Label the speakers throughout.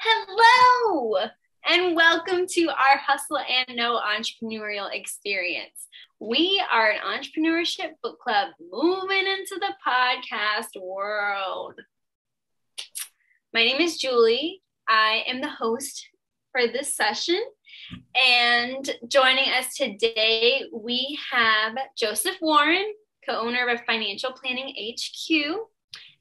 Speaker 1: Hello, and welcome to our Hustle and Know entrepreneurial experience. We are an entrepreneurship book club moving into the podcast world. My name is Julie. I am the host for this session. And joining us today, we have Joseph Warren, co-owner of Financial Planning HQ.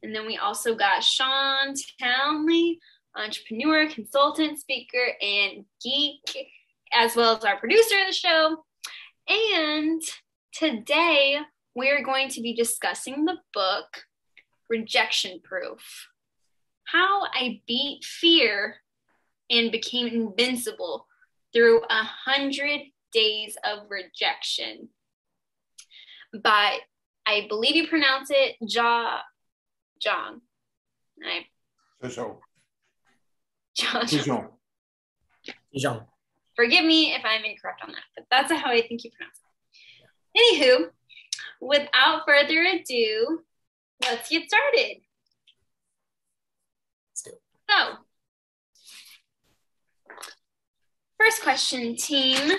Speaker 1: And then we also got Shawn, Townley, entrepreneur, consultant, speaker, and geek, as well as our producer of the show. And today we're going to be discussing the book, Rejection Proof: How I Beat Fear and Became Invincible Through 100 Days of Rejection, by, I believe you pronounce it, Jia Jiang.
Speaker 2: Jean.
Speaker 1: Forgive me if I'm incorrect on that, but that's how I think you pronounce it. Anywho, without further ado, let's get started.
Speaker 2: Let's do it.
Speaker 1: So, first question, team.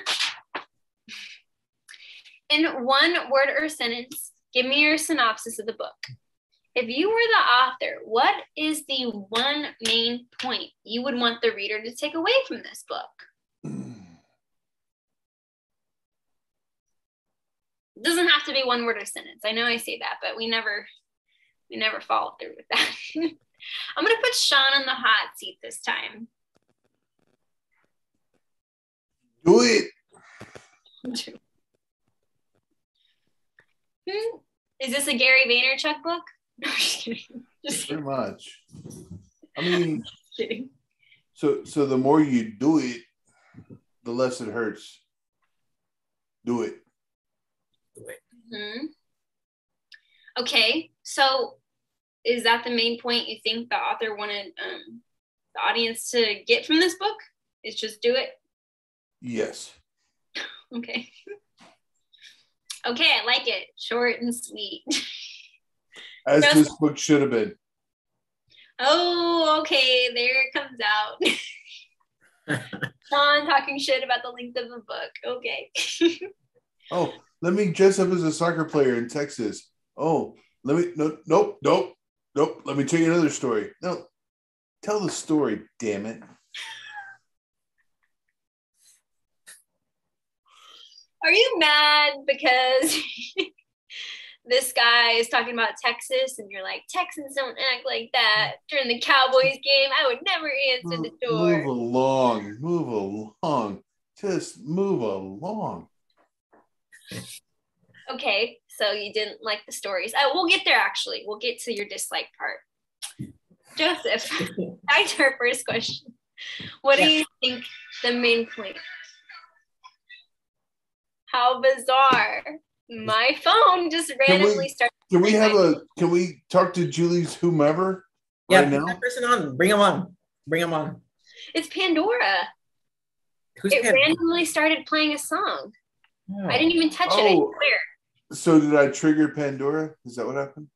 Speaker 1: In one word or sentence, give me your synopsis of the book. If you were the author, what is the one main point you would want the reader to take away from this book? It doesn't have to be one word or sentence. I know I say that, but we never follow through with that. I'm going to put Shawn on the hot seat this time.
Speaker 3: Do it.
Speaker 1: Is this a Gary Vaynerchuk book? No, I'm just kidding.
Speaker 3: Pretty much. I mean,
Speaker 1: Just kidding.
Speaker 3: so the more you do it, the less it hurts. Do it.
Speaker 1: Mm-hmm. Okay, so is that the main point you think the author wanted the audience to get from this book? Is just do it?
Speaker 3: Yes.
Speaker 1: Okay. Okay, I like it. Short and sweet.
Speaker 3: As this book should have been.
Speaker 1: Oh, okay. There it comes out. Shawn talking shit about the length of the book. Okay.
Speaker 3: Oh, let me dress up as a soccer player in Texas. Oh, nope. Let me tell you another story. No, tell the story, damn it.
Speaker 1: Are you mad because this guy is talking about Texas and you're like, Texans don't act like that during the Cowboys game? I would never answer the door.
Speaker 3: Move along. Just move along.
Speaker 1: Okay, so you didn't like the stories. We'll get there, actually. We'll get to your dislike part. Joseph, back to our first question. What do you think the main point? How bizarre. My phone just randomly started.
Speaker 3: Can we talk to Julie's whomever right now?
Speaker 2: That person on. Bring him on.
Speaker 1: It's Pandora.
Speaker 2: Who's
Speaker 1: it
Speaker 2: Pandora?
Speaker 1: randomly started playing a song.
Speaker 2: Oh.
Speaker 1: I didn't even touch it, I swear.
Speaker 3: So did I trigger Pandora? Is that what happened?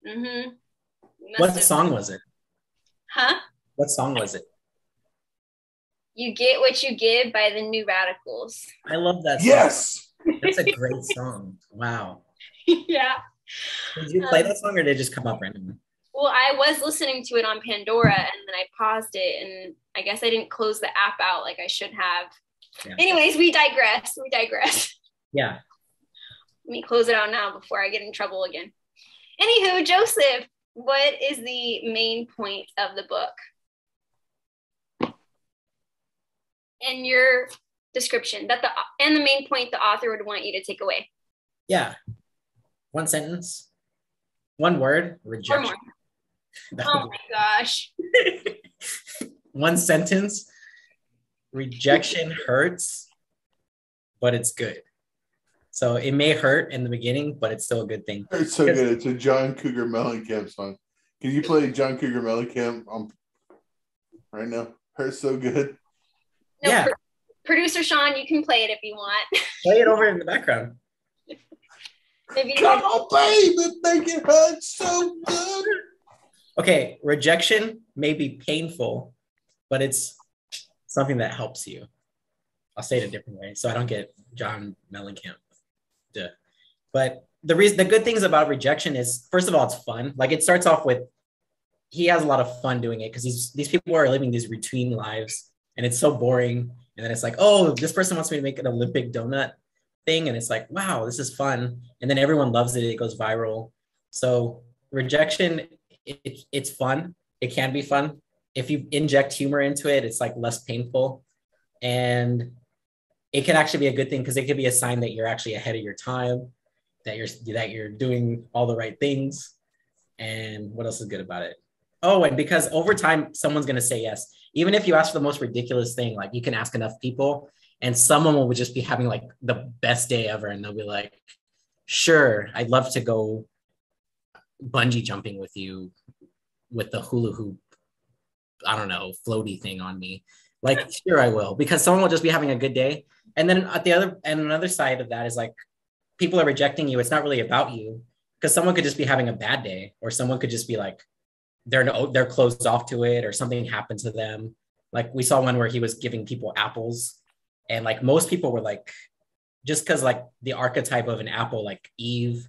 Speaker 1: Mm-hmm.
Speaker 2: What song was it?
Speaker 1: Huh?
Speaker 2: What song was it?
Speaker 1: You Get What You Give by the New Radicals.
Speaker 2: I love that song.
Speaker 3: Yes!
Speaker 2: That's a great song. Wow.
Speaker 1: Yeah.
Speaker 2: Did you play that song or did it just come up randomly?
Speaker 1: Well, I was listening to it on Pandora and then I paused it and I guess I didn't close the app out like I should have. Yeah. Anyways, we digress.
Speaker 2: Yeah.
Speaker 1: Let me close it out now before I get in trouble again. Anywho, Joseph, what is the main point of the book? And your description and the main point the author would want you to take away.
Speaker 2: Yeah. One sentence. One word. Rejection.
Speaker 1: Oh my gosh.
Speaker 2: One sentence. Rejection hurts, but it's good. So it may hurt in the beginning, but it's still a good thing.
Speaker 3: It's so good. It's a John Cougar Mellencamp song. Can you play John Cougar Mellencamp right now? Hurts so good.
Speaker 1: No,
Speaker 2: yeah.
Speaker 1: Producer Shawn, you can play it if you want.
Speaker 2: Play it over in the background.
Speaker 3: Come on, baby, make it hurt so good.
Speaker 2: Okay, rejection may be painful, but it's something that helps you. I'll say it a different way so I don't get John Mellencamp. Duh. But the good things about rejection is, first of all, it's fun. Like it starts off with, he has a lot of fun doing it because these people are living these routine lives and it's so boring. And then it's like, oh, this person wants me to make an Olympic donut thing. And it's like, wow, this is fun. And then everyone loves it. It goes viral. So rejection, it's fun. It can be fun. If you inject humor into it, it's like less painful. And it can actually be a good thing because it could be a sign that you're actually ahead of your time, that you're doing all the right things. And what else is good about it? Oh, and because over time, someone's going to say yes. Even if you ask for the most ridiculous thing, like you can ask enough people and someone will just be having like the best day ever. And they'll be like, sure, I'd love to go bungee jumping with you with the hula hoop, I don't know, floaty thing on me. Like, sure, I will, because someone will just be having a good day. And then another side of that is like, people are rejecting you. It's not really about you because someone could just be having a bad day, or someone could just be like, they're closed off to it, or something happened to them. Like we saw one where he was giving people apples, and like most people were like, just because like the archetype of an apple, like Eve,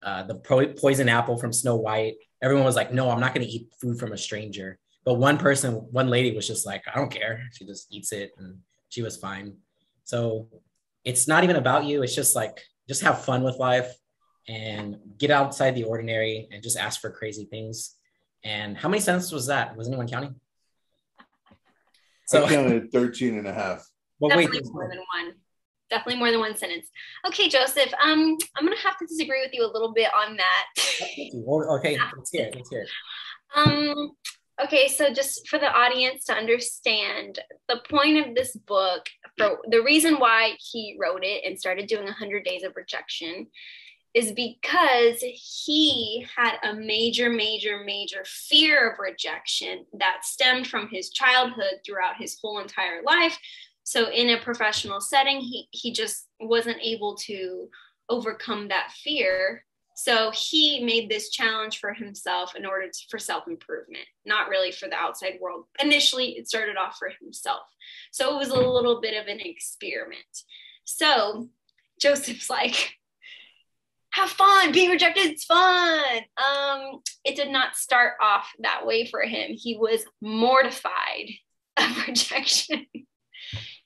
Speaker 2: the poison apple from Snow White, everyone was like, no, I'm not going to eat food from a stranger. But one lady was just like, I don't care. She just eats it and she was fine. So it's not even about you. It's just like, just have fun with life and get outside the ordinary and just ask for crazy things. And how many sentences was that? Was anyone counting?
Speaker 3: So I counted 13 and a half.
Speaker 2: Well,
Speaker 1: definitely more than one. Definitely more than one sentence. Okay, Joseph, I'm going to have to disagree with you a little bit on that.
Speaker 2: Okay, let's hear it.
Speaker 1: Okay, so just for the audience to understand, the point of this book, for the reason why he wrote it and started doing 100 Days of Rejection, is because he had a major, major, major fear of rejection that stemmed from his childhood throughout his whole entire life. So in a professional setting, he just wasn't able to overcome that fear. So he made this challenge for himself in order for self-improvement, not really for the outside world. Initially, it started off for himself. So it was a little bit of an experiment. So Joseph's like, have fun, being rejected, it's fun. It did not start off that way for him. He was mortified of rejection.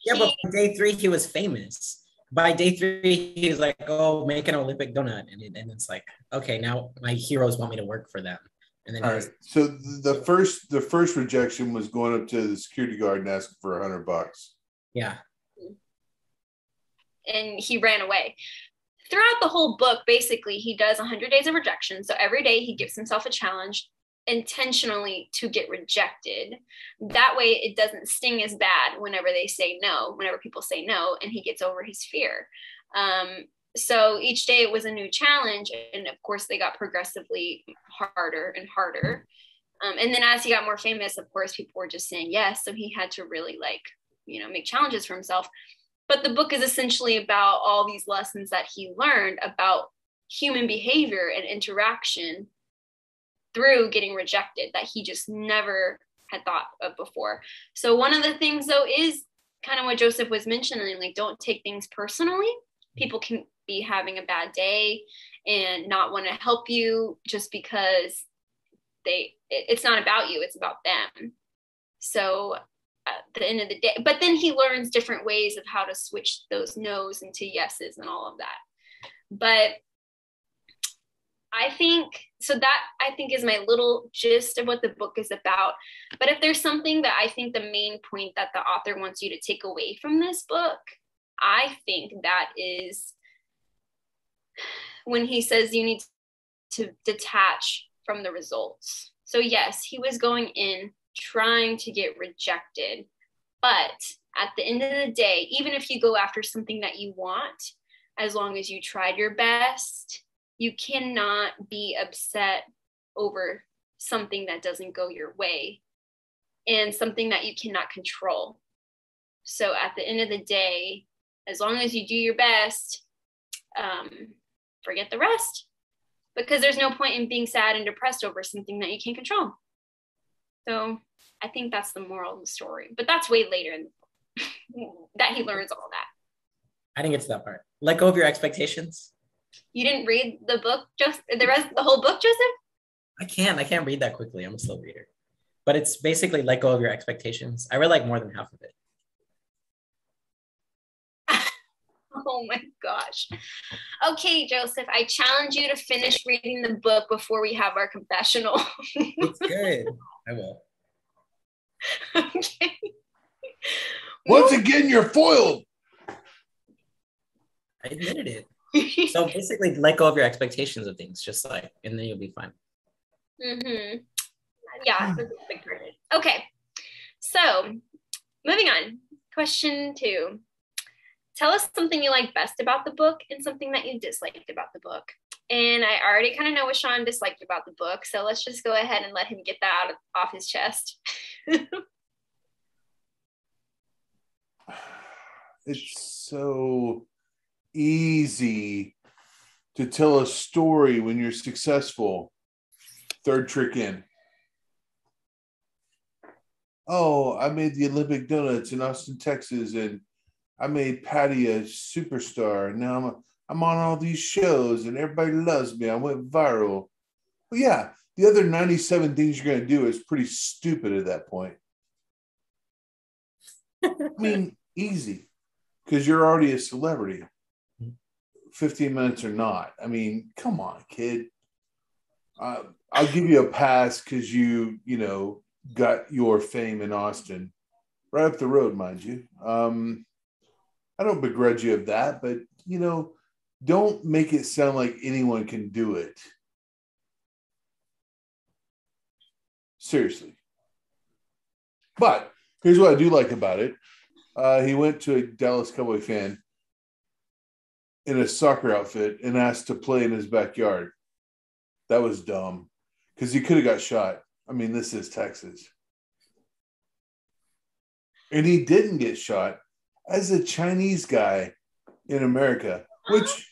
Speaker 2: Yeah, but by day 3, he was famous. By day 3, he was like, oh, make an Olympic donut. And it's like, okay, now my heroes want me to work for them. And then
Speaker 3: all right. So the first rejection was going up to the security guard and asking for $100.
Speaker 2: Yeah.
Speaker 1: And he ran away. Throughout the whole book, basically, he does 100 days of rejection. So every day he gives himself a challenge intentionally to get rejected. That way it doesn't sting as bad whenever people say no, and he gets over his fear. So each day it was a new challenge. And of course, they got progressively harder and harder. And then as he got more famous, of course, people were just saying yes. So he had to really make challenges for himself. But the book is essentially about all these lessons that he learned about human behavior and interaction through getting rejected that he just never had thought of before. So one of the things, though, is kind of what Joseph was mentioning, like, don't take things personally. People can be having a bad day and not want to help you just because it's not about you, it's about them. So at the end of the day, but then he learns different ways of how to switch those no's into yeses and all of that. But I think is my little gist of what the book is about. But if there's something that I think the main point that the author wants you to take away from this book, I think that is when he says you need to detach from the results. So yes, he was going in trying to get rejected. But at the end of the day, even if you go after something that you want, as long as you tried your best, you cannot be upset over something that doesn't go your way and something that you cannot control. So at the end of the day, as long as you do your best, forget the rest, because there's no point in being sad and depressed over something that you can't control. So I think that's the moral of the story, but that's way later in the book that he learns all that.
Speaker 2: I didn't get to that part. Let go of your expectations.
Speaker 1: You didn't read the book, just the whole book, Joseph?
Speaker 2: I can't read that quickly. I'm a slow reader. But it's basically let go of your expectations. I read like more than half of it.
Speaker 1: Oh my gosh. Okay, Joseph, I challenge you to finish reading the book before we have our confessional.
Speaker 2: It's good. I will.
Speaker 1: Okay.
Speaker 3: Once again, you're foiled.
Speaker 2: I admitted it. So basically, let go of your expectations of things, just like, and then you'll be fine.
Speaker 1: Mm-hmm. Yeah, that's a big part of it. Okay, so moving on. Question 2. Tell us something you like best about the book and something that you disliked about the book. And I already kind of know what Shawn disliked about the book, so let's just go ahead and let him get that off his chest.
Speaker 3: It's so easy to tell a story when you're successful. Third trick in. Oh, I made the Olympic donuts in Austin, Texas, and I made Patty a superstar. Now I'm on all these shows and everybody loves me. I went viral. Well, yeah, the other 97 things you're going to do is pretty stupid at that point. I mean, easy, because you're already a celebrity. 15 minutes or not. I mean, come on, kid. I'll give you a pass because you got your fame in Austin. Right up the road, mind you. I don't begrudge you of that, but, don't make it sound like anyone can do it. Seriously. But here's what I do like about it. He went to a Dallas Cowboy fan in a soccer outfit and asked to play in his backyard. That was dumb because he could have got shot. I mean, this is Texas. And he didn't get shot as a Chinese guy in America, which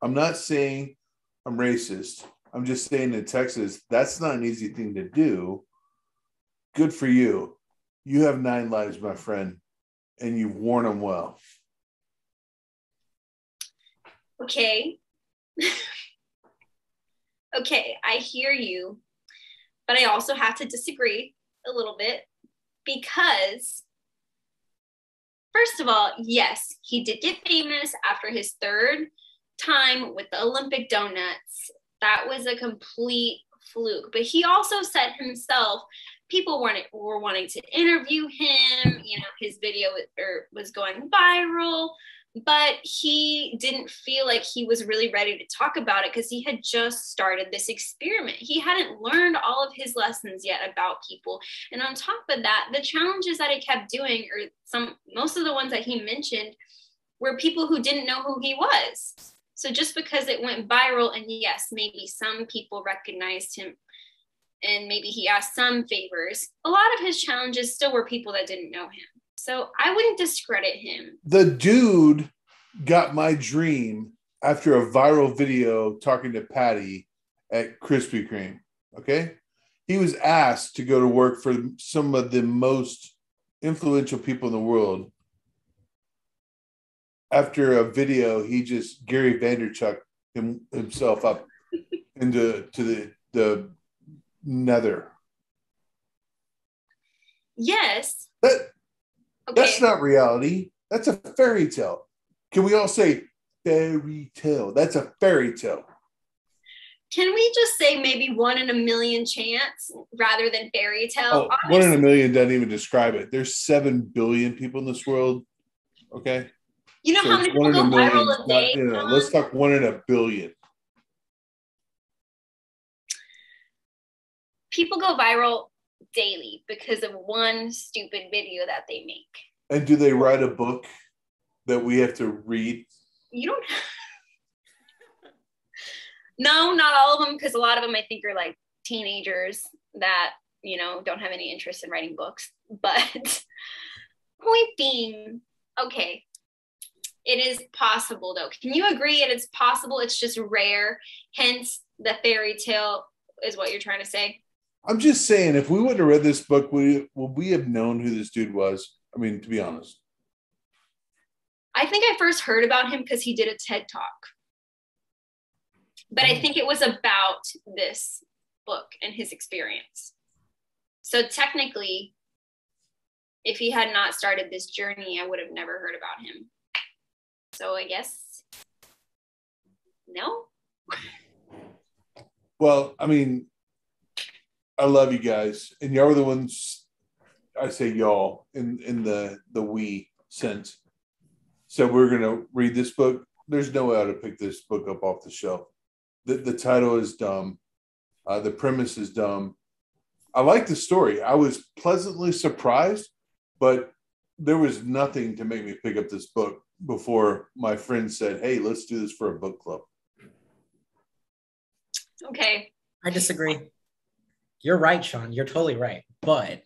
Speaker 3: I'm not saying I'm racist. I'm just saying in Texas, that's not an easy thing to do. Good for you. You have 9 lives, my friend, and you've worn them well.
Speaker 1: Okay. Okay, I hear you, but I also have to disagree a little bit because, first of all, yes, he did get famous after his 3rd time with the Olympic donuts. That was a complete fluke, but he also said himself, people were wanting to interview him, his video was going viral, but he didn't feel like he was really ready to talk about it because he had just started this experiment. He hadn't learned all of his lessons yet about people. And on top of that, the challenges that he kept doing, or most of the ones that he mentioned, were people who didn't know who he was. So just because it went viral, and yes, maybe some people recognized him and maybe he asked some favors, a lot of his challenges still were people that didn't know him. So I wouldn't discredit him.
Speaker 3: The dude got my dream after a viral video talking to Patty at Krispy Kreme. Okay. He was asked to go to work for some of the most influential people in the world. After a video, he just Gary Vaynerchuk himself up into the nether.
Speaker 1: Yes.
Speaker 3: That's not reality. That's a fairy tale. Can we all say fairy tale? That's a fairy tale.
Speaker 1: Can we just say maybe 1 in a million chance rather than fairy tale?
Speaker 3: Oh, 1 in a million doesn't even describe it. There's 7 billion people in this world. Okay.
Speaker 1: You know how many people go viral a day?
Speaker 3: Let's talk 1 in a billion.
Speaker 1: People go viral daily because of one stupid video that they make.
Speaker 3: And do they write a book that we have to read?
Speaker 1: You don't. No, not all of them, because a lot of them I think are like teenagers that, don't have any interest in writing books. But point being, okay, it is possible though. Can you agree it is possible? It's just rare. Hence the fairy tale is what you're trying to say.
Speaker 3: I'm just saying, if we would have read this book, would we have known who this dude was? I mean, to be honest.
Speaker 1: I think I first heard about him because he did a TED Talk. But I think it was about this book and his experience. So technically, if he had not started this journey, I would have never heard about him. So I guess, no.
Speaker 3: Well, I mean, I love you guys. And y'all are the ones, I say y'all in the we sense. So we're going to read this book. There's no way how to pick this book up off the shelf. The title is dumb. The premise is dumb. I like the story. I was pleasantly surprised, but there was nothing to make me pick up this book before my friend said, hey, let's do this for a book club.
Speaker 1: Okay.
Speaker 2: I disagree. You're right, Shawn. You're totally right. But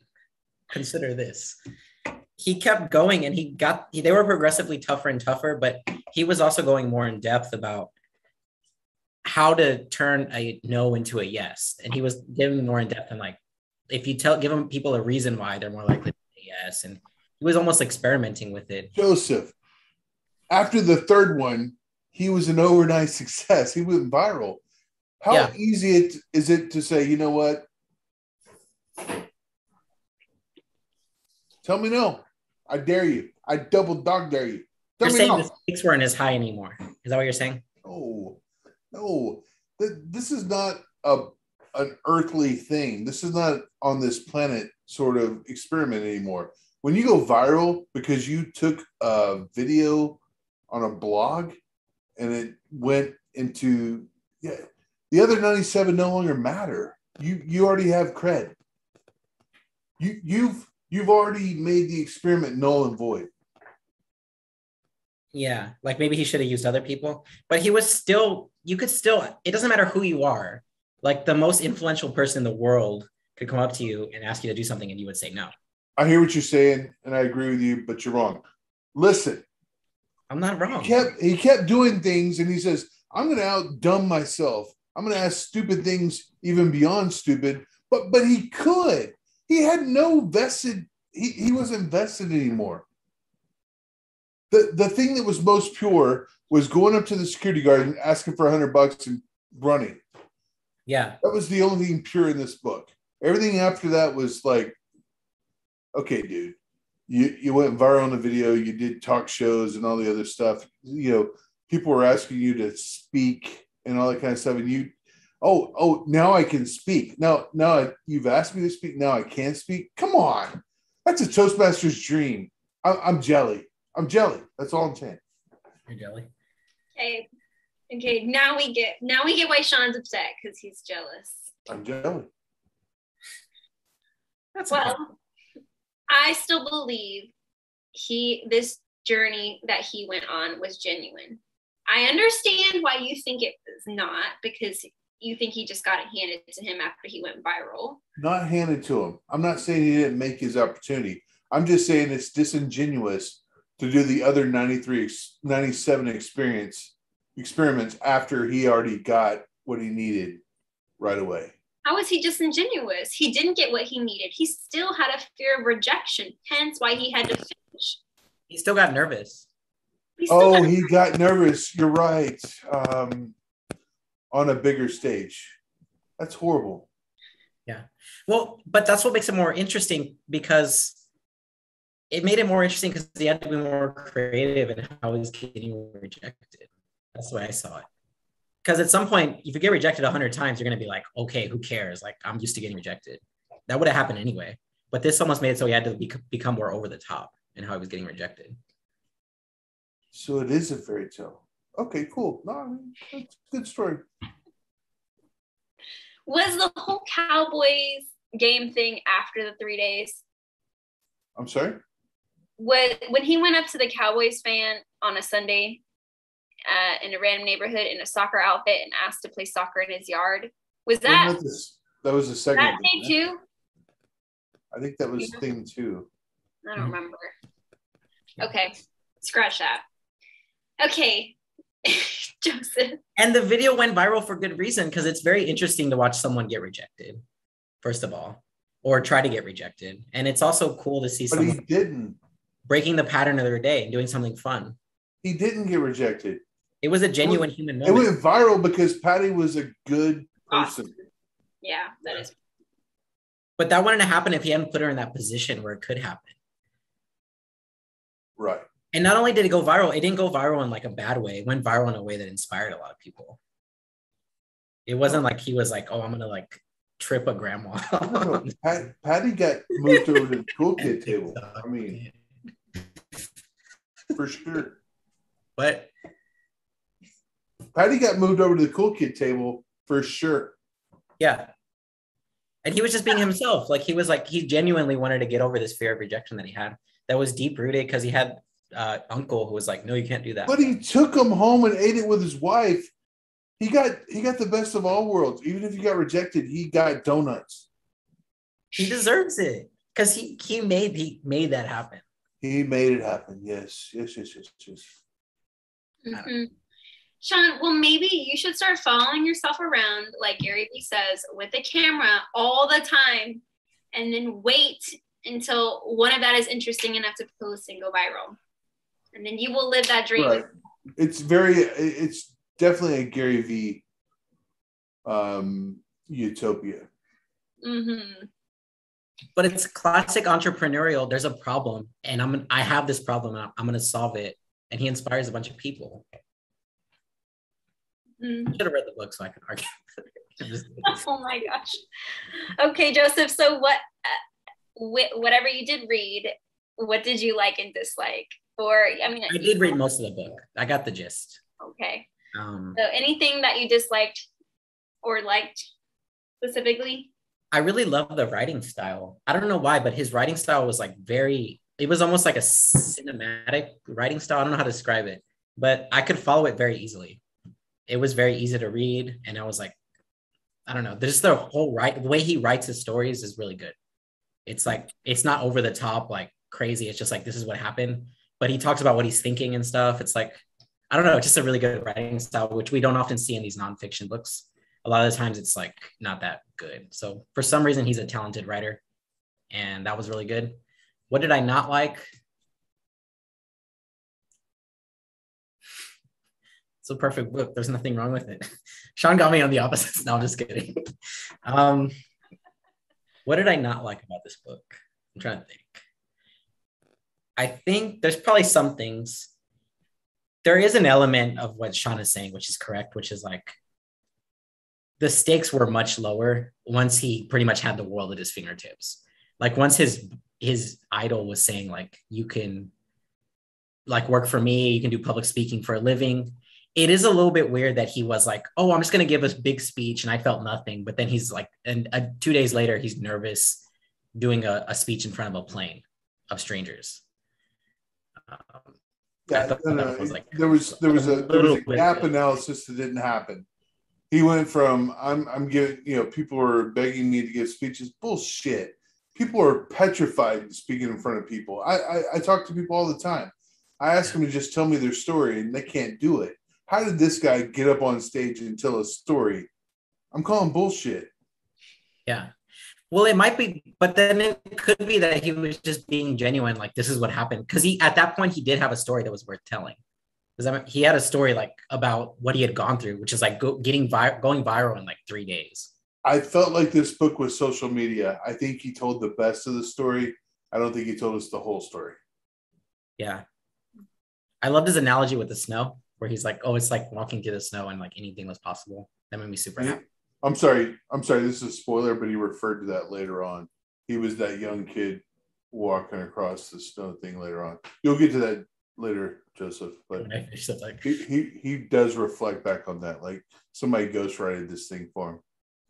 Speaker 2: consider this. He kept going and they were progressively tougher and tougher, but he was also going more in depth about how to turn a no into a yes. And he was giving more in depth and like, if you give people a reason why, they're more likely to say yes. And he was almost experimenting with it.
Speaker 3: Joseph, after the third one, he was an overnight success. He went viral. How easy is it to say, you know what? Tell me no. I dare you. I double dog dare you.
Speaker 2: You're saying the stakes weren't as high anymore. Is that what you're saying?
Speaker 3: No. This is not an earthly thing. This is not on this planet sort of experiment anymore. When you go viral because you took a video on a blog and it went into, the other 97 no longer matter. You already have cred. You've already made the experiment null and void.
Speaker 2: Yeah, like maybe he should have used other people, but he was still, it doesn't matter who you are. Like the most influential person in the world could come up to you and ask you to do something and you would say no.
Speaker 3: I hear what you're saying and I agree with you, but you're wrong. Listen.
Speaker 2: I'm not wrong.
Speaker 3: He kept doing things and he says, I'm going to out-dumb myself. I'm going to ask stupid things even beyond stupid, but he could. He had no vested, he wasn't vested anymore. The thing that was most pure was going up to the security guard and asking for $100 and running.
Speaker 2: Yeah.
Speaker 3: That was the only thing pure in this book. Everything after that was like, okay, dude, you went viral on the video, you did talk shows and all the other stuff. You know, people were asking you to speak and all that kind of stuff. And you, now I can speak. Now you've asked me to speak. Now I can speak. Come on. That's a Toastmaster's dream. I'm jelly. That's all I'm saying.
Speaker 2: You're jelly.
Speaker 1: Okay. Now we get why Shawn's upset because he's jealous.
Speaker 3: I'm jelly.
Speaker 2: That's
Speaker 1: well.
Speaker 2: okay.
Speaker 1: I still believe this journey that he went on was genuine. I understand why you think it was not, because you think he just got it handed to him after he went viral.
Speaker 3: Not handed to him. I'm not saying he didn't make his opportunity. I'm just saying it's disingenuous to do the other 97 experiments after he already got what he needed right away.
Speaker 1: How was he disingenuous? He didn't get what he needed. He still had a fear of rejection, hence why he had to finish.
Speaker 2: He still got nervous.
Speaker 3: He got nervous. You're right. On a bigger stage. That's horrible.
Speaker 2: Yeah. Well, but that's what makes it more interesting, because it made it more interesting because he had to be more creative in how he's getting rejected. That's the way I saw it. Because at some point, if you get rejected 100 times, you're going to be like, okay, who cares? Like, I'm used to getting rejected. That would have happened anyway. But this almost made it so he had to become more over the top in how he was getting rejected.
Speaker 3: So it is a fairy tale. Okay, cool. No, that's a good story.
Speaker 1: Was the whole Cowboys game thing after the 3 days?
Speaker 3: I'm sorry?
Speaker 1: When he went up to the Cowboys fan on a Sunday in a random neighborhood in a soccer outfit and asked to play soccer in his yard, was that
Speaker 3: that was the second
Speaker 1: that day too?
Speaker 3: I think that was thing 2.
Speaker 1: I don't remember. Okay, scratch that. Okay, Joseph.
Speaker 2: And the video went viral for good reason, because it's very interesting to watch someone get rejected first of all, or try to get rejected. And it's also cool to see
Speaker 3: But
Speaker 2: someone
Speaker 3: he didn't.
Speaker 2: breaking the pattern of their day and doing something fun.
Speaker 3: He didn't get rejected.
Speaker 2: It was a genuine human
Speaker 3: It
Speaker 2: moment.
Speaker 3: went viral because Patty was a good person.
Speaker 1: Yeah, that is.
Speaker 2: But that wouldn't have happened if he hadn't put her in that position where it could happen.
Speaker 3: Right.
Speaker 2: And not only did it go viral, it didn't go viral in like a bad way. It went viral in a way that inspired a lot of people. It wasn't like he was like, oh, I'm going to like trip a grandma.
Speaker 3: No, Patty got moved over to the cool kid table. I mean, for sure.
Speaker 2: But
Speaker 3: Patty got moved over to the cool kid table for sure.
Speaker 2: yeah. And he was just being himself. Like he genuinely wanted to get over this fear of rejection that he had. That was deep rooted because he had uncle who was like, no, you can't do that.
Speaker 3: But he took him home and ate it with his wife. He got the best of all worlds. Even if he got rejected, he got donuts.
Speaker 2: He deserves it because he made that happen.
Speaker 3: He made it happen. Yes.
Speaker 1: Mm-hmm. Shawn, well, maybe you should start following yourself around, like Gary Vee says, with a camera all the time, and then wait until one of that is interesting enough to post and go viral. And then you will live that dream.
Speaker 3: Right. It's definitely a Gary Vee utopia.
Speaker 1: Mm-hmm.
Speaker 2: But it's classic entrepreneurial. There's a problem, and I have this problem, and I'm going to solve it. And he inspires a bunch of people. I should have read the book so I could argue.
Speaker 1: Oh my gosh. Okay, Joseph. So whatever you did read, what did you like and dislike? Or
Speaker 2: I did read most of the book. I got the gist.
Speaker 1: Okay. So anything that you disliked or liked specifically?
Speaker 2: I really love the writing style. I don't know why, but his writing style was like it was almost like a cinematic writing style. I don't know how to describe it, but I could follow it very easily. It was very easy to read. And I was like, I don't know. There's the way he writes his stories is really good. It's like, it's not over the top, like crazy. It's just like, this is what happened. But he talks about what he's thinking and stuff. It's like, I don't know, just a really good writing style, which we don't often see in these nonfiction books. A lot of the times it's like not that good. So for some reason, he's a talented writer. And that was really good. What did I not like? It's a perfect book. There's nothing wrong with it. Shawn got me on the opposites. No, I'm just kidding. What did I not like about this book? I'm trying to think. I think there's probably some things. There is an element of what Shawn is saying, which is correct, which is like the stakes were much lower once he pretty much had the world at his fingertips. Like once his idol was saying like, you can like work for me, you can do public speaking for a living. It is a little bit weird that he was like, oh, I'm just going to give a big speech and I felt nothing. But then he's like, and 2 days later, he's nervous doing a speech in front of a plane of strangers.
Speaker 3: There was a gap analysis that didn't happen. He went from I'm giving, people are begging me to give speeches. Bullshit. People are petrified speaking in front of people. I talk to people all the time. I ask them to just tell me their story and they can't do it. How did this guy get up on stage and tell a story? I'm calling bullshit.
Speaker 2: Yeah. Well, it might be, but then it could be that he was just being genuine. Like, this is what happened. Because at that point, he did have a story that was worth telling. Because he had a story like about what he had gone through, which is like going viral in like 3 days.
Speaker 3: I felt like this book was social media. I think he told the best of the story. I don't think he told us the whole story. Yeah.
Speaker 2: I loved his analogy with the snow, where he's like, oh, it's like walking through the snow and like anything was possible. That made me super happy.
Speaker 3: I'm sorry. This is a spoiler, but he referred to that later on. He was that young kid walking across the snow thing later on. You'll get to that later, Joseph. But he does reflect back on that. Like somebody ghostwrited this thing for him.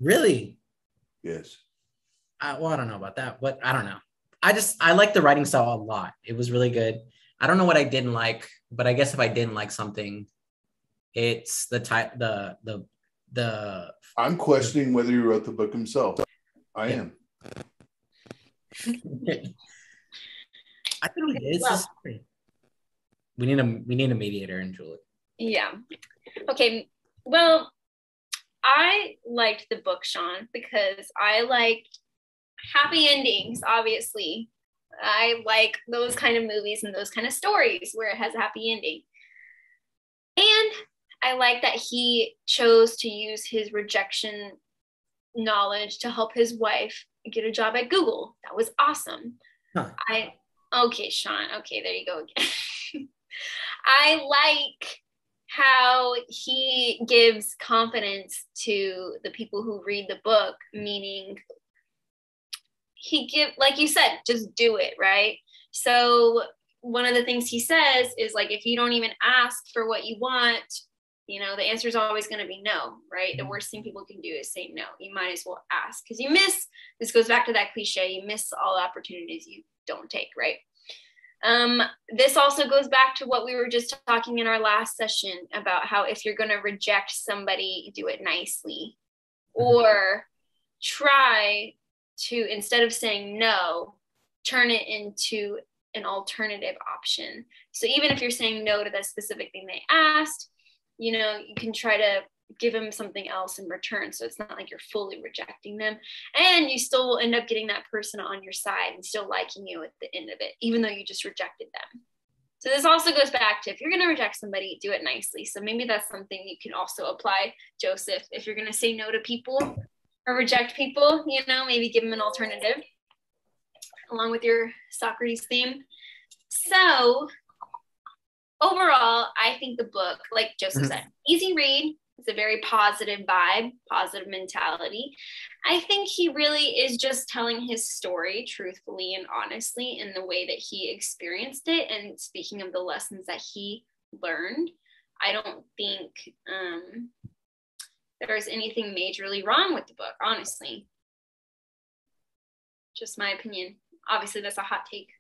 Speaker 2: Really?
Speaker 3: Yes.
Speaker 2: I don't know about that, but I don't know. I like the writing style a lot. It was really good. I don't know what I didn't like, but I guess if I didn't like something, it's the
Speaker 3: I'm questioning whether he wrote the book himself. I am.
Speaker 2: I think it is. We need a mediator in Julie.
Speaker 1: Yeah. Okay. Well, I liked the book, Shawn, because I liked happy endings, obviously. I like those kind of movies and those kind of stories where it has a happy ending. And I like that he chose to use his rejection knowledge to help his wife get a job at Google. That was awesome.
Speaker 2: Huh.
Speaker 1: Okay, Shawn. Okay, there you go again. I like how he gives confidence to the people who read the book, meaning like you said, just do it, right? So one of the things he says is like, if you don't even ask for what you want, the answer is always going to be no, right? The worst thing people can do is say no. You might as well ask, because this goes back to that cliche, you miss all opportunities you don't take, right? This also goes back to what we were just talking in our last session about how if you're going to reject somebody, do it nicely, or try to, instead of saying no, turn it into an alternative option. So even if you're saying no to that specific thing they asked, you can try to give them something else in return. So it's not like you're fully rejecting them, and you still will end up getting that person on your side and still liking you at the end of it, even though you just rejected them. So this also goes back to, if you're going to reject somebody, do it nicely. So maybe that's something you can also apply, Joseph. If you're going to say no to people or reject people, maybe give them an alternative along with your Socrates theme. So overall, I think the book, like Joseph said, easy read. It's a very positive vibe, positive mentality. I think he really is just telling his story truthfully and honestly in the way that he experienced it, and speaking of the lessons that he learned. I don't think there's anything majorly wrong with the book, honestly. Just my opinion. Obviously, that's a hot take,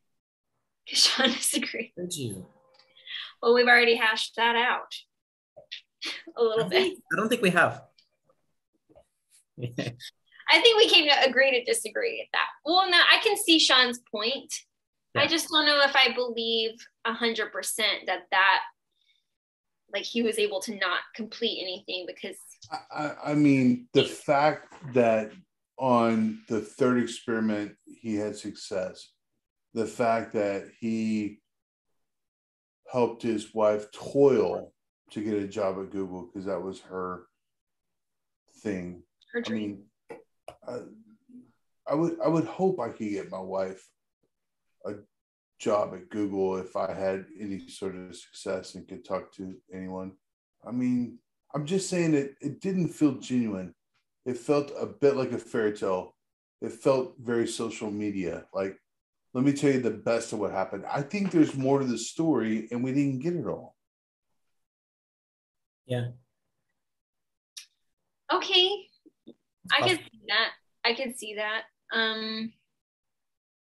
Speaker 1: because Shawn disagrees.
Speaker 2: Thank you.
Speaker 1: Well, we've already hashed that out a little bit.
Speaker 2: I don't think we have.
Speaker 1: I think we came to agree to disagree at that. Well, no, I can see Shawn's point. Yeah. I just don't know if I believe 100% that like he was able to not complete anything, because
Speaker 3: I mean, the fact that on the third experiment he had success, the fact that he helped his wife toil to get a job at Google because that was her thing.
Speaker 1: Her dream.
Speaker 3: I mean, I would hope I could get my wife a job at Google if I had any sort of success and could talk to anyone. I mean, I'm just saying it didn't feel genuine. It felt a bit like a fairy tale. It felt very social media. Like, let me tell you the best of what happened. I think there's more to the story, and we didn't get it all.
Speaker 2: Yeah.
Speaker 1: Okay. I could see that.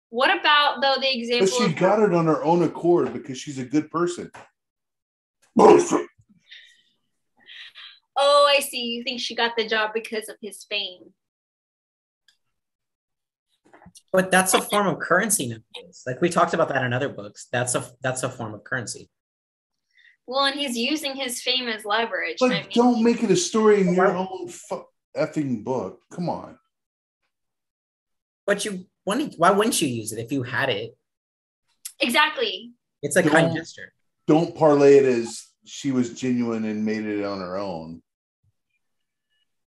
Speaker 1: What about, though, the example?
Speaker 3: But she got it on her own accord because she's a good person.
Speaker 1: Oh, I see. You think she got the job because of his fame.
Speaker 2: But that's a form of currency nowadays. Like we talked about that in other books. That's a form of currency.
Speaker 1: Well, and he's using his fame as leverage.
Speaker 3: But don't make it a story in your own effing book. Come on.
Speaker 2: But why wouldn't you use it if you had it?
Speaker 1: Exactly.
Speaker 2: It's a kind gesture.
Speaker 3: Don't parlay it as she was genuine and made it on her own.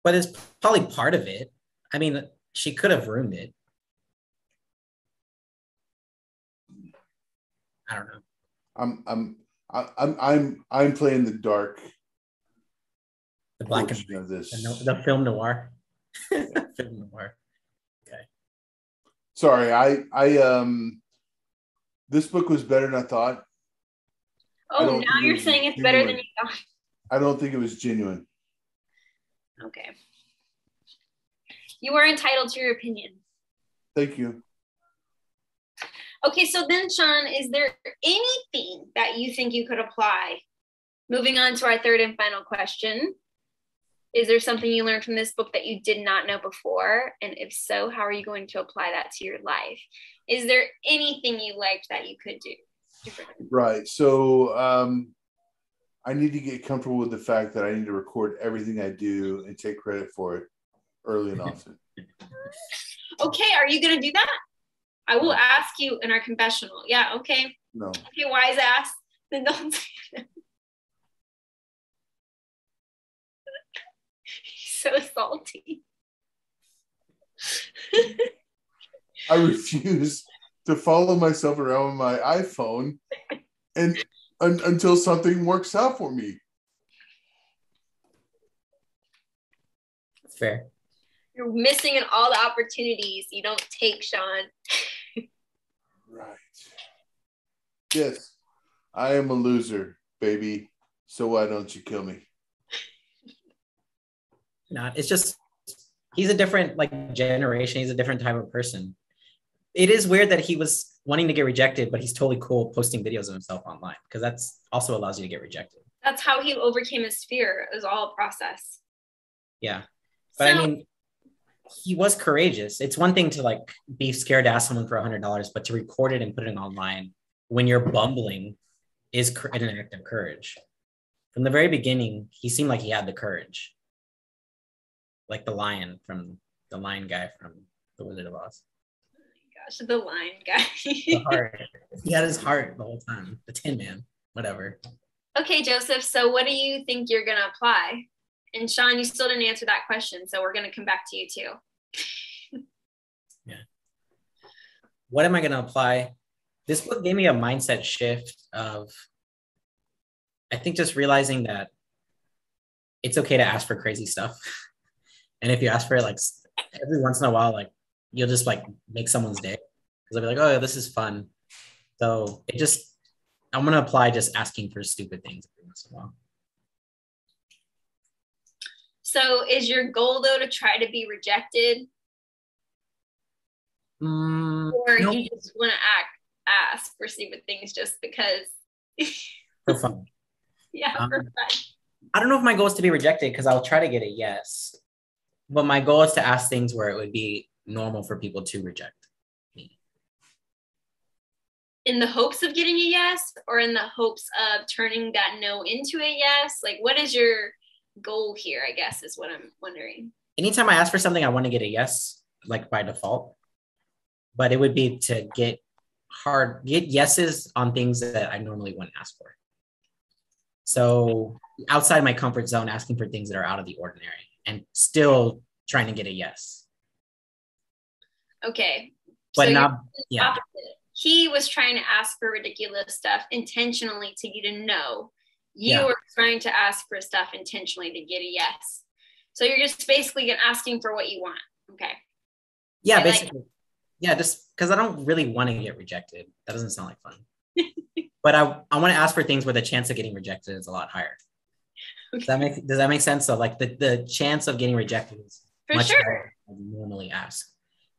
Speaker 2: But it's probably part of it. I mean, she could have ruined it. I don't know.
Speaker 3: I'm playing the dark.
Speaker 2: The black and
Speaker 3: white of this.
Speaker 2: The film noir. Film noir. Okay.
Speaker 3: Sorry, I this book was better than I thought.
Speaker 1: Oh, now you're saying it's better than you thought.
Speaker 3: I don't think it was genuine.
Speaker 1: Okay. You are entitled to your opinion.
Speaker 3: Thank you.
Speaker 1: Okay, so then, Shawn, is there anything that you think you could apply? Moving on to our third and final question. Is there something you learned from this book that you did not know before? And if so, how are you going to apply that to your life? Is there anything you liked that you could do?
Speaker 3: Right. So I need to get comfortable with the fact that I need to record everything I do and take credit for it early and often.
Speaker 1: Okay, are you gonna do that? I will ask you in our confessional. Yeah, okay.
Speaker 3: No.
Speaker 1: Okay, wise ass. Then don't say that. He's so salty.
Speaker 3: I refuse to follow myself around with my iPhone and until something works out for me.
Speaker 2: That's fair.
Speaker 1: You're missing all the opportunities you don't take, Shawn.
Speaker 3: Right. Yes, I am a loser, baby. So why don't you kill me?
Speaker 2: Not. It's just he's a different generation. He's a different type of person. It is weird that he was wanting to get rejected, but he's totally cool posting videos of himself online because that's also allows you to get rejected.
Speaker 1: That's how he overcame his fear. It was all a process.
Speaker 2: Yeah. But I mean, he was courageous. It's one thing to be scared to ask someone for $100, but to record it and put it online when you're bumbling is an act of courage. From the very beginning, he seemed like he had the courage. Like the lion guy from The Wizard of Oz.
Speaker 1: Gosh, the lion guy.
Speaker 2: The heart. He had his heart the whole time. The Tin Man, whatever.
Speaker 1: Okay, Joseph. So what do you think you're going to apply? And Shawn, you still didn't answer that question. So we're going to come back to you too.
Speaker 2: Yeah. What am I going to apply? This book gave me a mindset shift of, I think, just realizing that it's okay to ask for crazy stuff. And if you ask for it every once in a while, you'll just make someone's day. Because they'll be like, oh, this is fun. So I'm going to apply just asking for stupid things every once in a while.
Speaker 1: So is your goal though to try to be rejected? Or
Speaker 2: nope.
Speaker 1: you just want to ask for stupid things just because?
Speaker 2: For fun.
Speaker 1: Yeah, for fun.
Speaker 2: I don't know if my goal is to be rejected because I'll try to get a yes. But my goal is to ask things where it would be normal for people to reject me.
Speaker 1: In the hopes of getting a yes, or in the hopes of turning that no into a yes? What is your goal here, I guess, is what I'm wondering.
Speaker 2: Anytime I ask for something, I want to get a yes, by default. But it would be to get yeses on things that I normally wouldn't ask for. So outside my comfort zone, asking for things that are out of the ordinary and still trying to get a yes.
Speaker 1: Okay.
Speaker 2: But
Speaker 1: so
Speaker 2: not, yeah.
Speaker 1: Opposite. He was trying to ask for ridiculous stuff intentionally to get a no. You were trying to ask for stuff intentionally to get a yes. So you're just basically asking for what you want. Okay.
Speaker 2: Yeah, basically. Yeah, just because I don't really want to get rejected. That doesn't sound like fun. But I want to ask for things where the chance of getting rejected is a lot higher. Okay. Does that make sense? So the chance of getting rejected is much higher than I normally ask.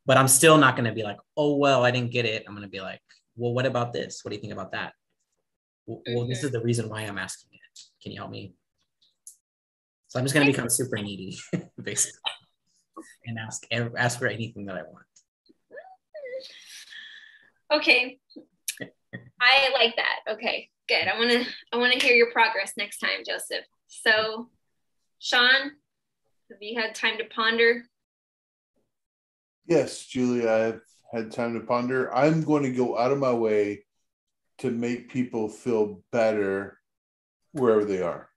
Speaker 2: But I'm still not going to be like, oh, well, I didn't get it. I'm going to be like, well, what about this? What do you think about that? Well, this is the reason why I'm asking it. Can you help me? So I'm just going to become super needy, basically, and ask for anything that I want.
Speaker 1: Okay. I like that. Okay, good. I want to hear your progress next time, Joseph. So, Shawn, have you had time to ponder?
Speaker 3: Yes, Julie, I've had time to ponder. I'm going to go out of my way to make people feel better wherever they are.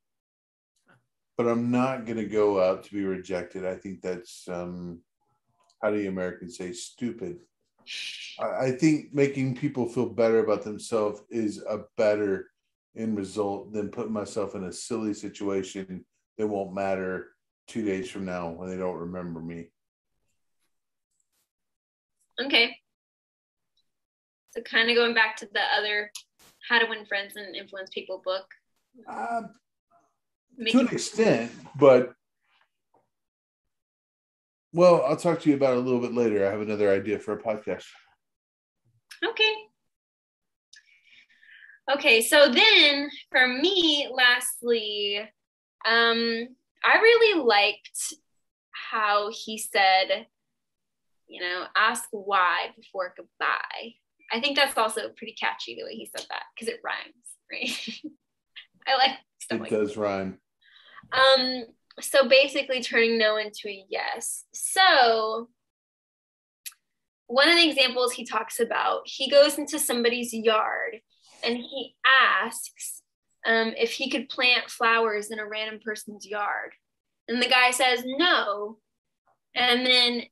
Speaker 3: But I'm not going to go out to be rejected. I think that's, how do you Americans say, stupid. I think making people feel better about themselves is a better end result than putting myself in a silly situation that won't matter 2 days from now when they don't remember me.
Speaker 1: Okay. So kind of going back to the other How to Win Friends and Influence People book.
Speaker 3: To an extent, but well, I'll talk to you about it a little bit later. I have another idea for a podcast.
Speaker 1: Okay, so then for me, lastly, I really liked how he said, ask why before goodbye. I think that's also pretty catchy the way he said that because it rhymes, right? I like stuff like that.
Speaker 3: It does rhyme.
Speaker 1: So basically turning no into a yes. So one of the examples he talks about, he goes into somebody's yard and he asks if he could plant flowers in a random person's yard. And the guy says no. And then,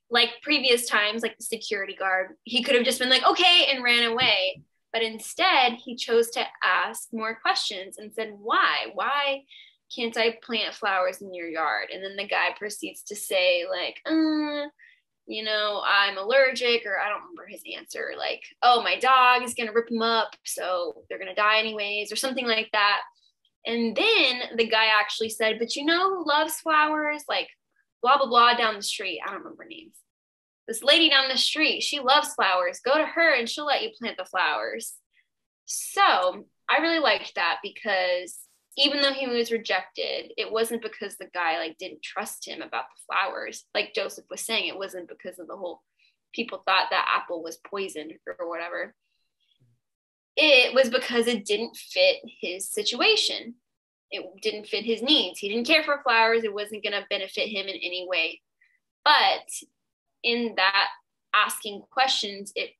Speaker 1: like previous times, like the security guard, he could have just been like, okay, and ran away. But instead, he chose to ask more questions and said, why? Why can't I plant flowers in your yard? And then the guy proceeds to say, like, you know, I'm allergic, or I don't remember his answer, like, oh, my dog is going to rip them up, so they're going to die anyways, or something like that. And then the guy actually said, but you know who loves flowers? Like, blah, blah, blah, down the street. I don't remember names. This lady down the street, she loves flowers. Go to her and she'll let you plant the flowers. So I really liked that, because even though he was rejected, it wasn't because the guy like didn't trust him about the flowers. Like Joseph was saying, it wasn't because of the whole people thought that apple was poisoned or whatever. It was because it didn't fit his situation. It didn't fit his needs. He didn't care for flowers. It wasn't going to benefit him in any way. But in that asking questions, it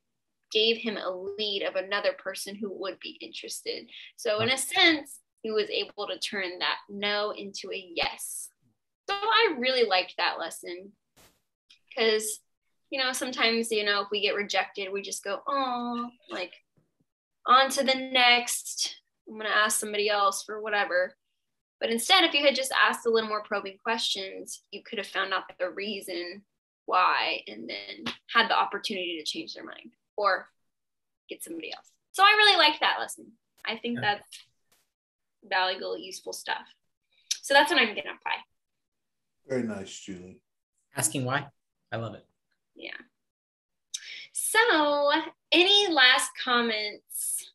Speaker 1: gave him a lead of another person who would be interested. So in a sense, he was able to turn that no into a yes. So I really liked that lesson, because, you know, sometimes, you know, if we get rejected, we just go, oh, like, on to the next. I'm going to ask somebody else for whatever. But instead, if you had just asked a little more probing questions, you could have found out the reason why, and then had the opportunity to change their mind or get somebody else. So I really like that lesson. I think that's valuable, useful stuff. So that's what I'm going to apply.
Speaker 3: Very nice, Julie.
Speaker 2: Asking why? I love it.
Speaker 1: Yeah. So any last comments?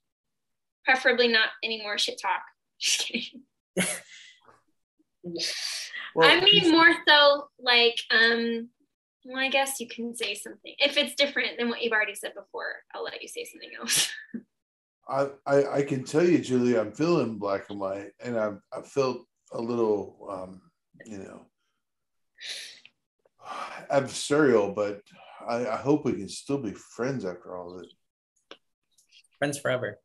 Speaker 1: Preferably not any more shit talk. Just kidding. Well, I mean, more so like, well, I guess you can say something. If it's different than what you've already said before, I'll let you say something else.
Speaker 3: I can tell you, Julie, I'm feeling black and white, and I felt a little, you know, adversarial, but I hope we can still be friends after all of it.
Speaker 2: Friends forever.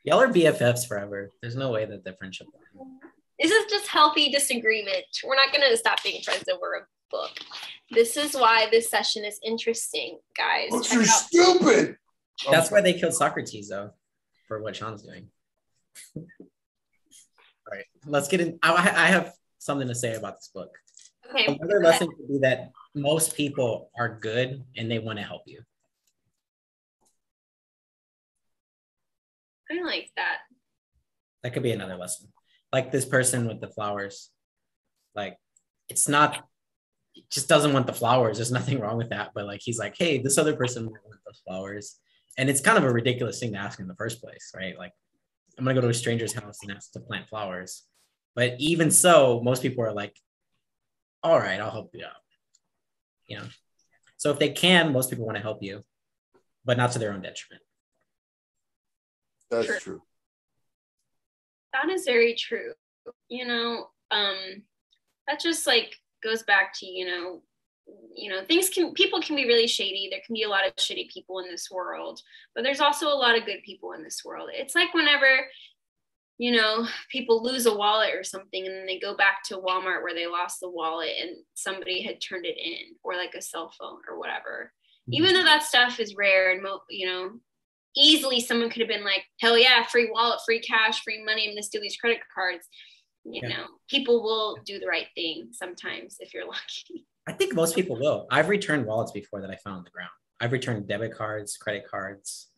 Speaker 2: Y'all are BFFs forever. There's no way that the friendship will end.
Speaker 1: This is just healthy disagreement. We're not going to stop being friends over a book. This is why this session is interesting, guys.
Speaker 3: Books are stupid.
Speaker 2: That's why they killed Socrates, though, for what Shawn's doing. All right, let's get in. I have something to say about this book.
Speaker 1: Okay.
Speaker 2: Another lesson could be that most people are good and they want to help you.
Speaker 1: I like that.
Speaker 2: That could be another lesson. Like this person with the flowers. Like, it's not, he just doesn't want the flowers. There's nothing wrong with that. But like, he's like, hey, this other person might want those flowers. And it's kind of a ridiculous thing to ask in the first place, right? Like, I'm going to go to a stranger's house and ask to plant flowers. But even so, most people are like, all right, I'll help you out. You know? So if they can, most people want to help you, but not to their own detriment.
Speaker 3: That's true.
Speaker 1: That is very true. You know, that just like goes back to, you know, people can be really shady. There can be a lot of shitty people in this world, but there's also a lot of good people in this world. It's like whenever, you know, people lose a wallet or something and then they go back to Walmart where they lost the wallet and somebody had turned it in, or like a cell phone or whatever. Mm-hmm. Even though that stuff is rare and, you know, easily someone could have been like, hell yeah, free wallet, free cash, free money, I'm gonna steal these credit cards. You know, people will do the right thing sometimes if you're lucky.
Speaker 2: I think most people will. I've returned wallets before that I found on the ground. I've returned debit cards, credit cards.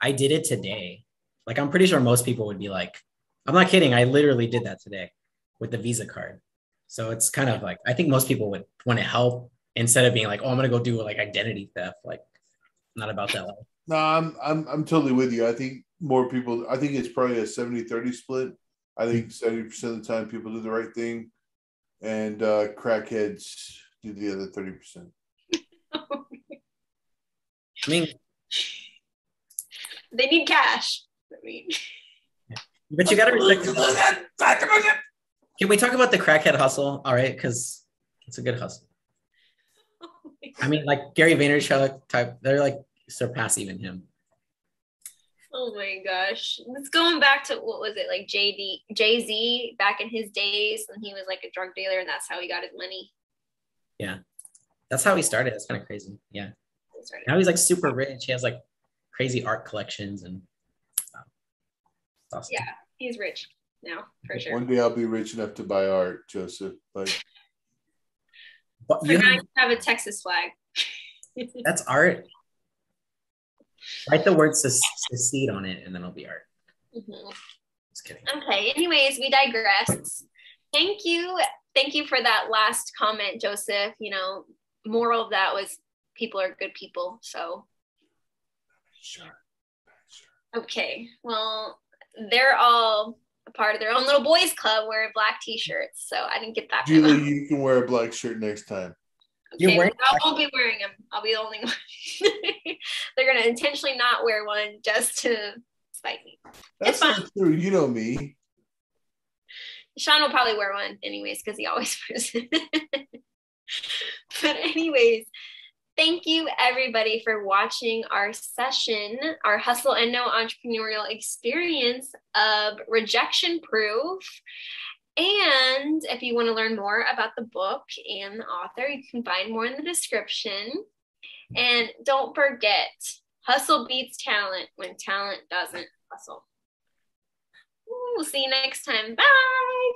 Speaker 2: I did it today. Like, I'm pretty sure most people would be like, I'm not kidding. I literally did that today with the Visa card. So it's kind of like, I think most people would want to help instead of being like, oh, I'm going to go do like identity theft. Like, not about that life.
Speaker 3: No, I'm totally with you. I think more people, I think it's probably a 70-30 split. I think 70% of the time people do the right thing, and crackheads do the other 30%.
Speaker 2: I mean,
Speaker 1: they need cash. I mean,
Speaker 2: but you got to respect. Can we talk about the crackhead hustle? All right, because it's a good hustle. I mean, like Gary Vaynerchuk type, they're like surpass even him.
Speaker 1: Oh my gosh. It's going back to, what was it, like Jay-Z back in his days when he was like a drug dealer and that's how he got his money.
Speaker 2: Yeah. That's how he started. That's kind of crazy. Yeah. Now he's like super rich. He has like crazy art collections and
Speaker 1: awesome. Yeah, he's rich now for sure.
Speaker 3: One day I'll be rich enough to buy art, Joseph. Like,
Speaker 1: but you have a Texas flag.
Speaker 2: That's art. Write the word succeed on it and then it'll be art. Mm-hmm. Just kidding.
Speaker 1: Okay, anyways, we digressed. Thank you for that last comment, Joseph. You know, moral of that was people are good people. So
Speaker 3: sure.
Speaker 1: Okay, well, they're all a part of their own little boys club wearing black t-shirts, so I didn't get that.
Speaker 3: Julie, you can wear a black shirt next time.
Speaker 1: Okay, I won't be wearing them. I'll be the only one. They're gonna intentionally not wear one just to spite me.
Speaker 3: That's not true. You know me.
Speaker 1: Shawn will probably wear one anyways because he always wears it. But anyways, thank you everybody for watching our session, our Hustle and Know entrepreneurial experience of Rejection Proof. And if you want to learn more about the book and the author, you can find more in the description. And don't forget, hustle beats talent when talent doesn't hustle. We'll see you next time. Bye.